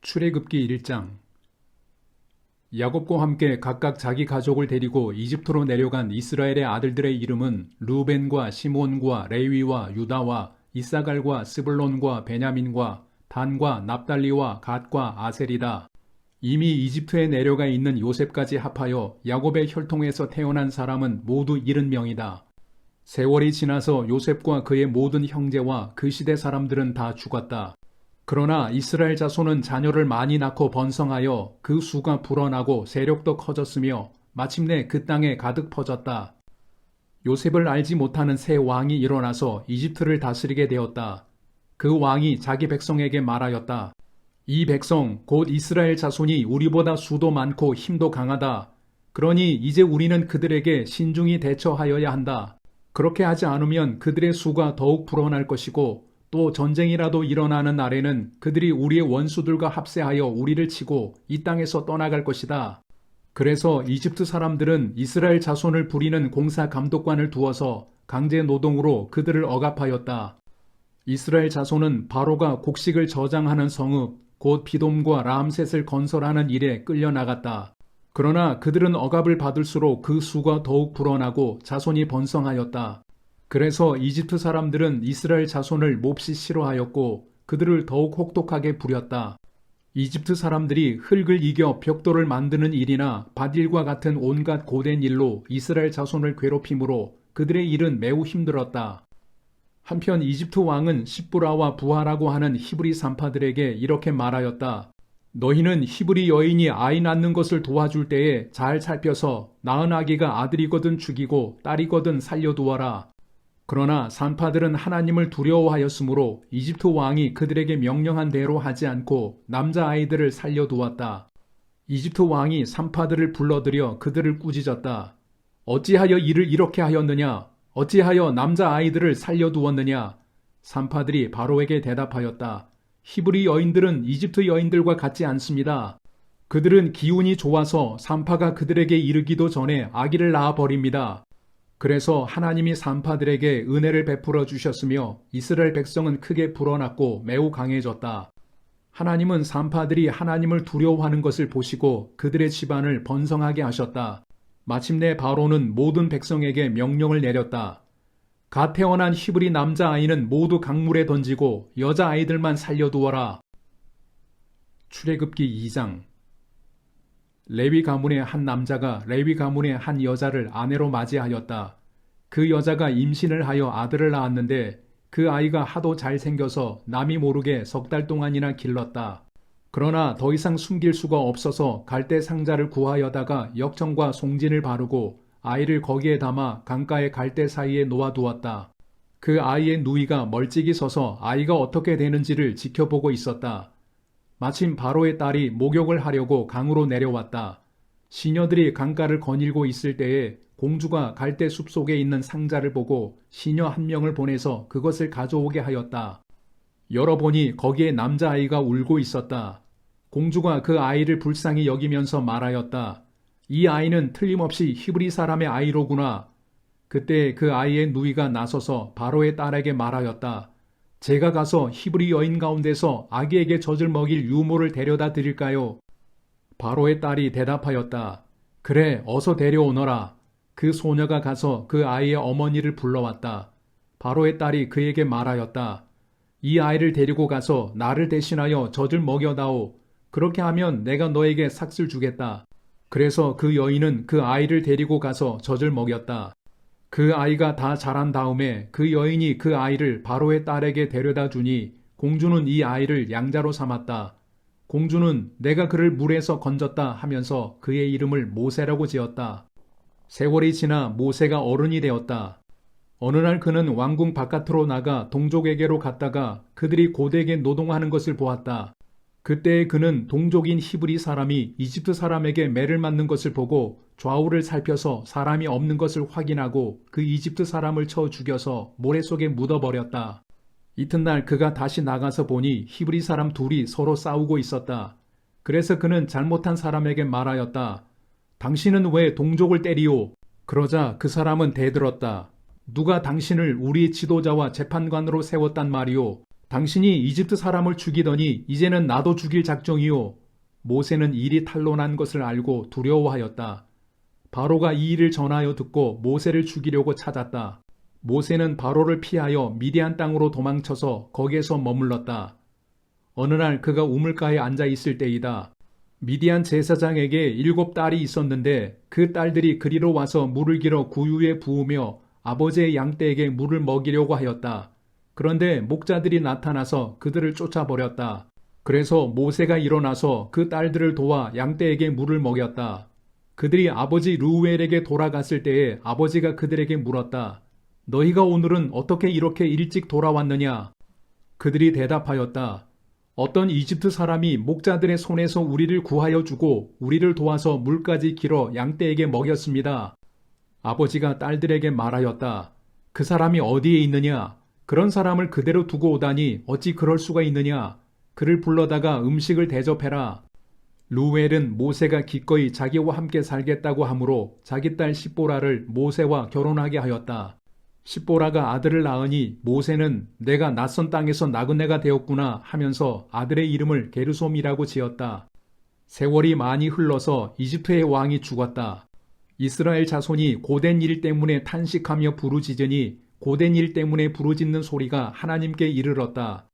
출애굽기 1장. 야곱과 함께 각각 자기 가족을 데리고 이집트로 내려간 이스라엘의 아들들의 이름은 르우벤과 시몬과 레위와 유다와 이사갈과 스불론과 베냐민과 단과 납달리와 갓과 아셀이다. 이미 이집트에 내려가 있는 요셉까지 합하여 야곱의 혈통에서 태어난 사람은 모두 70명이다. 세월이 지나서 요셉과 그의 모든 형제와 그 시대 사람들은 다 죽었다. 그러나 이스라엘 자손은 자녀를 많이 낳고 번성하여 그 수가 불어나고 세력도 커졌으며 마침내 그 땅에 가득 퍼졌다. 요셉을 알지 못하는 새 왕이 일어나서 이집트를 다스리게 되었다. 그 왕이 자기 백성에게 말하였다. 이 백성 곧 이스라엘 자손이 우리보다 수도 많고 힘도 강하다. 그러니 이제 우리는 그들에게 신중히 대처하여야 한다. 그렇게 하지 않으면 그들의 수가 더욱 불어날 것이고 또 전쟁이라도 일어나는 날에는 그들이 우리의 원수들과 합세하여 우리를 치고 이 땅에서 떠나갈 것이다. 그래서 이집트 사람들은 이스라엘 자손을 부리는 공사 감독관을 두어서 강제 노동으로 그들을 억압하였다. 이스라엘 자손은 바로가 곡식을 저장하는 성읍 곧 비돔과 라암셋을 건설하는 일에 끌려나갔다. 그러나 그들은 억압을 받을수록 그 수가 더욱 불어나고 자손이 번성하였다. 그래서 이집트 사람들은 이스라엘 자손을 몹시 싫어하였고 그들을 더욱 혹독하게 부렸다. 이집트 사람들이 흙을 이겨 벽돌을 만드는 일이나 밭일과 같은 온갖 고된 일로 이스라엘 자손을 괴롭힘으로 그들의 일은 매우 힘들었다. 한편 이집트 왕은 십부라와 부하라고 하는 히브리 산파들에게 이렇게 말하였다. 너희는 히브리 여인이 아이 낳는 것을 도와줄 때에 잘 살펴서 낳은 아기가 아들이거든 죽이고 딸이거든 살려두어라. 그러나 산파들은 하나님을 두려워하였으므로 이집트 왕이 그들에게 명령한 대로 하지 않고 남자아이들을 살려두었다. 이집트 왕이 산파들을 불러들여 그들을 꾸짖었다. 어찌하여 이를 이렇게 하였느냐? 어찌하여 남자아이들을 살려두었느냐? 산파들이 바로에게 대답하였다. 히브리 여인들은 이집트 여인들과 같지 않습니다. 그들은 기운이 좋아서 산파가 그들에게 이르기도 전에 아기를 낳아버립니다. 그래서 하나님이 산파들에게 은혜를 베풀어 주셨으며 이스라엘 백성은 크게 불어났고 매우 강해졌다. 하나님은 산파들이 하나님을 두려워하는 것을 보시고 그들의 집안을 번성하게 하셨다. 마침내 바로는 모든 백성에게 명령을 내렸다. 갓 태어난 히브리 남자아이는 모두 강물에 던지고 여자아이들만 살려두어라. 출애굽기 2장. 레위 가문의 한 남자가 레위 가문의 한 여자를 아내로 맞이하였다. 그 여자가 임신을 하여 아들을 낳았는데 그 아이가 하도 잘생겨서 남이 모르게 3달 동안이나 길렀다. 그러나 더 이상 숨길 수가 없어서 갈대 상자를 구하여다가 역청과 송진을 바르고 아이를 거기에 담아 강가의 갈대 사이에 놓아두었다. 그 아이의 누이가 멀찍이 서서 아이가 어떻게 되는지를 지켜보고 있었다. 마침 바로의 딸이 목욕을 하려고 강으로 내려왔다. 시녀들이 강가를 거닐고 있을 때에 공주가 갈대 숲 속에 있는 상자를 보고 시녀 한 명을 보내서 그것을 가져오게 하였다. 열어보니 거기에 남자아이가 울고 있었다. 공주가 그 아이를 불쌍히 여기면서 말하였다. 이 아이는 틀림없이 히브리 사람의 아이로구나. 그때 그 아이의 누이가 나서서 바로의 딸에게 말하였다. 제가 가서 히브리 여인 가운데서 아기에게 젖을 먹일 유모를 데려다 드릴까요? 바로의 딸이 대답하였다. 그래, 어서 데려오너라. 그 소녀가 가서 그 아이의 어머니를 불러왔다. 바로의 딸이 그에게 말하였다. 이 아이를 데리고 가서 나를 대신하여 젖을 먹여다오. 그렇게 하면 내가 너에게 삭슬 주겠다. 그래서 그 여인은 그 아이를 데리고 가서 젖을 먹였다. 그 아이가 다 자란 다음에 그 여인이 그 아이를 바로의 딸에게 데려다 주니 공주는 이 아이를 양자로 삼았다. 공주는 내가 그를 물에서 건졌다 하면서 그의 이름을 모세라고 지었다. 세월이 지나 모세가 어른이 되었다. 어느 날 그는 왕궁 바깥으로 나가 동족에게로 갔다가 그들이 고되게 노동하는 것을 보았다. 그때 그는 동족인 히브리 사람이 이집트 사람에게 매를 맞는 것을 보고 좌우를 살펴서 사람이 없는 것을 확인하고 그 이집트 사람을 쳐 죽여서 모래 속에 묻어버렸다. 이튿날 그가 다시 나가서 보니 히브리 사람 둘이 서로 싸우고 있었다. 그래서 그는 잘못한 사람에게 말하였다. 당신은 왜 동족을 때리오? 그러자 그 사람은 대들었다. 누가 당신을 우리 지도자와 재판관으로 세웠단 말이오? 당신이 이집트 사람을 죽이더니 이제는 나도 죽일 작정이요. 모세는 일이 탄로난 것을 알고 두려워하였다. 바로가 이 일을 전하여 듣고 모세를 죽이려고 찾았다. 모세는 바로를 피하여 미디안 땅으로 도망쳐서 거기에서 머물렀다. 어느 날 그가 우물가에 앉아 있을 때이다. 미디안 제사장에게 7 딸이 있었는데 그 딸들이 그리로 와서 물을 길어 구유에 부으며 아버지의 양떼에게 물을 먹이려고 하였다. 그런데 목자들이 나타나서 그들을 쫓아버렸다. 그래서 모세가 일어나서 그 딸들을 도와 양떼에게 물을 먹였다. 그들이 아버지 르우엘에게 돌아갔을 때에 아버지가 그들에게 물었다. 너희가 오늘은 어떻게 이렇게 일찍 돌아왔느냐? 그들이 대답하였다. 어떤 이집트 사람이 목자들의 손에서 우리를 구하여 주고 우리를 도와서 물까지 길어 양떼에게 먹였습니다. 아버지가 딸들에게 말하였다. 그 사람이 어디에 있느냐? 그런 사람을 그대로 두고 오다니 어찌 그럴 수가 있느냐? 그를 불러다가 음식을 대접해라. 르우엘은 모세가 기꺼이 자기와 함께 살겠다고 하므로 자기 딸 십보라를 모세와 결혼하게 하였다. 십보라가 아들을 낳으니 모세는 내가 낯선 땅에서 나그네가 되었구나 하면서 아들의 이름을 게르솜이라고 지었다. 세월이 많이 흘러서 이집트의 왕이 죽었다. 이스라엘 자손이 고된 일 때문에 탄식하며 부르짖으니 고된 일 때문에 부르짖는 소리가 하나님께 이르렀다.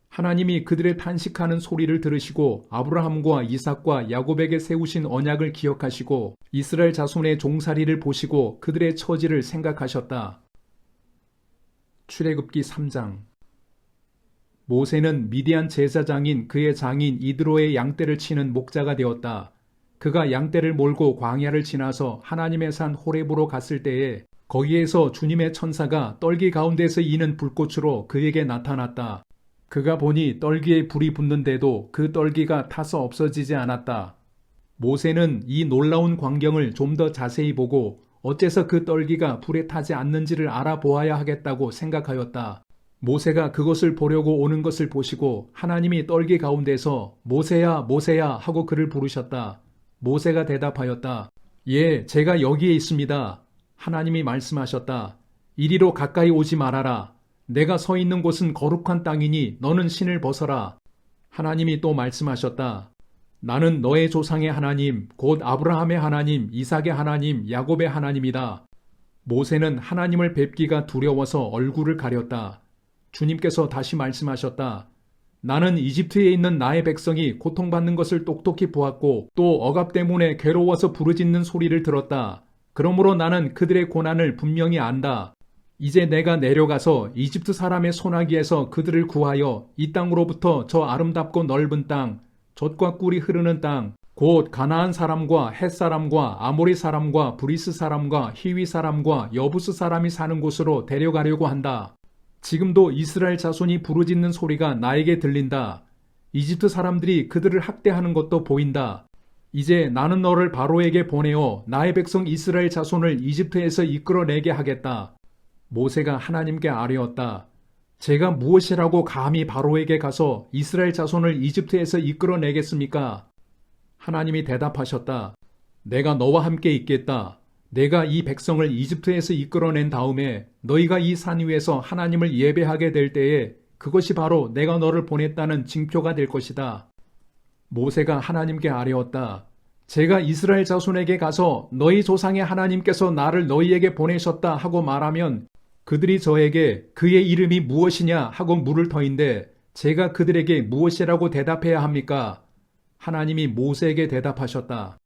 하나님이 그들의 탄식하는 소리를 들으시고 아브라함과 이삭과 야곱에게 세우신 언약을 기억하시고 이스라엘 자손의 종살이를 보시고 그들의 처지를 생각하셨다. 출애굽기 3장. 모세는 미디안 제사장인 그의 장인 이드로의 양떼를 치는 목자가 되었다. 그가 양떼를 몰고 광야를 지나서 하나님의 산 호렙으로 갔을 때에 거기에서 주님의 천사가 떨기 가운데서 이는 불꽃으로 그에게 나타났다. 그가 보니 떨기에 불이 붙는데도 그 떨기가 타서 없어지지 않았다. 모세는 이 놀라운 광경을 좀 더 자세히 보고 어째서 그 떨기가 불에 타지 않는지를 알아보아야 하겠다고 생각하였다. 모세가 그것을 보려고 오는 것을 보시고 하나님이 떨기 가운데서 모세야 모세야 하고 그를 부르셨다. 모세가 대답하였다. 예, 제가 여기에 있습니다. 하나님이 말씀하셨다. 이리로 가까이 오지 말아라. 내가 서 있는 곳은 거룩한 땅이니 너는 신을 벗어라. 하나님이 또 말씀하셨다. 나는 너의 조상의 하나님, 곧 아브라함의 하나님, 이삭의 하나님, 야곱의 하나님이다. 모세는 하나님을 뵙기가 두려워서 얼굴을 가렸다. 주님께서 다시 말씀하셨다. 나는 이집트에 있는 나의 백성이 고통받는 것을 똑똑히 보았고 또 억압 때문에 괴로워서 부르짖는 소리를 들었다. 그러므로 나는 그들의 고난을 분명히 안다. 이제 내가 내려가서 이집트 사람의 손아귀에서 그들을 구하여 이 땅으로부터 저 아름답고 넓은 땅, 젖과 꿀이 흐르는 땅, 곧 가나안 사람과 헷 사람과 아모리 사람과 브리스 사람과 히위 사람과 여부스 사람이 사는 곳으로 데려가려고 한다. 지금도 이스라엘 자손이 부르짖는 소리가 나에게 들린다. 이집트 사람들이 그들을 학대하는 것도 보인다. 이제 나는 너를 바로에게 보내어 나의 백성 이스라엘 자손을 이집트에서 이끌어내게 하겠다. 모세가 하나님께 아뢰었다. 제가 무엇이라고 감히 바로에게 가서 이스라엘 자손을 이집트에서 이끌어내겠습니까? 하나님이 대답하셨다. 내가 너와 함께 있겠다. 내가 이 백성을 이집트에서 이끌어낸 다음에 너희가 이 산 위에서 하나님을 예배하게 될 때에 그것이 바로 내가 너를 보냈다는 징표가 될 것이다. 모세가 하나님께 아뢰었다. 제가 이스라엘 자손에게 가서 너희 조상의 하나님께서 나를 너희에게 보내셨다 하고 말하면 그들이 저에게 그의 이름이 무엇이냐 하고 물을 터인데 제가 그들에게 무엇이라고 대답해야 합니까? 하나님이 모세에게 대답하셨다.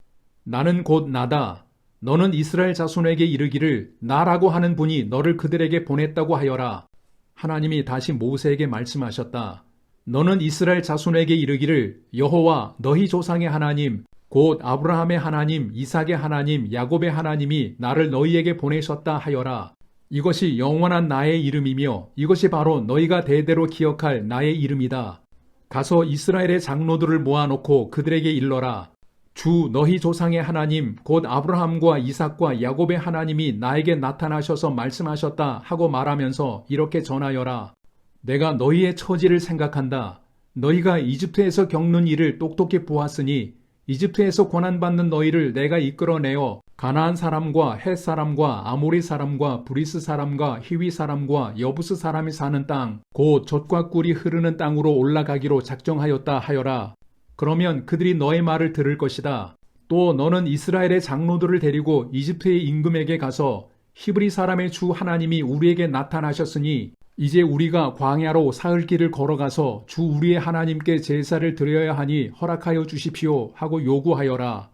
나는 곧 나다. 너는 이스라엘 자손에게 이르기를 나라고 하는 분이 너를 그들에게 보냈다고 하여라. 하나님이 다시 모세에게 말씀하셨다. 너는 이스라엘 자손에게 이르기를 여호와 너희 조상의 하나님 곧 아브라함의 하나님, 이삭의 하나님, 야곱의 하나님이 나를 너희에게 보내셨다 하여라. 이것이 영원한 나의 이름이며 이것이 바로 너희가 대대로 기억할 나의 이름이다. 가서 이스라엘의 장로들을 모아놓고 그들에게 일러라. 주 너희 조상의 하나님 곧 아브라함과 이삭과 야곱의 하나님이 나에게 나타나셔서 말씀하셨다 하고 말하면서 이렇게 전하여라. 내가 너희의 처지를 생각한다. 너희가 이집트에서 겪는 일을 똑똑히 보았으니 이집트에서 고난받는 너희를 내가 이끌어내어 가나안 사람과 헷 사람과 아모리 사람과 브리스 사람과 히위 사람과 여부스 사람이 사는 땅, 곧 젖과 꿀이 흐르는 땅으로 올라가기로 작정하였다 하여라. 그러면 그들이 너의 말을 들을 것이다. 또 너는 이스라엘의 장로들을 데리고 이집트의 임금에게 가서 히브리 사람의 주 하나님이 우리에게 나타나셨으니 이제 우리가 광야로 사흘 길을 걸어가서 주 우리의 하나님께 제사를 드려야 하니 허락하여 주십시오 하고 요구하여라.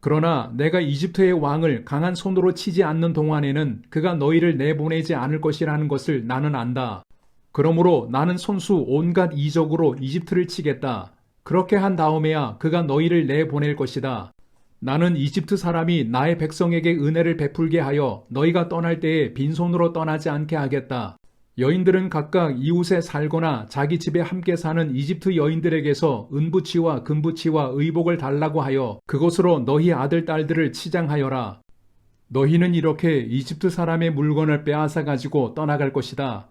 그러나 내가 이집트의 왕을 강한 손으로 치지 않는 동안에는 그가 너희를 내보내지 않을 것이라는 것을 나는 안다. 그러므로 나는 손수 온갖 이적으로 이집트를 치겠다. 그렇게 한 다음에야 그가 너희를 내보낼 것이다. 나는 이집트 사람이 나의 백성에게 은혜를 베풀게 하여 너희가 떠날 때에 빈손으로 떠나지 않게 하겠다. 여인들은 각각 이웃에 살거나 자기 집에 함께 사는 이집트 여인들에게서 은부치와 금부치와 의복을 달라고 하여 그것으로 너희 아들 딸들을 치장하여라. 너희는 이렇게 이집트 사람의 물건을 빼앗아 가지고 떠나갈 것이다.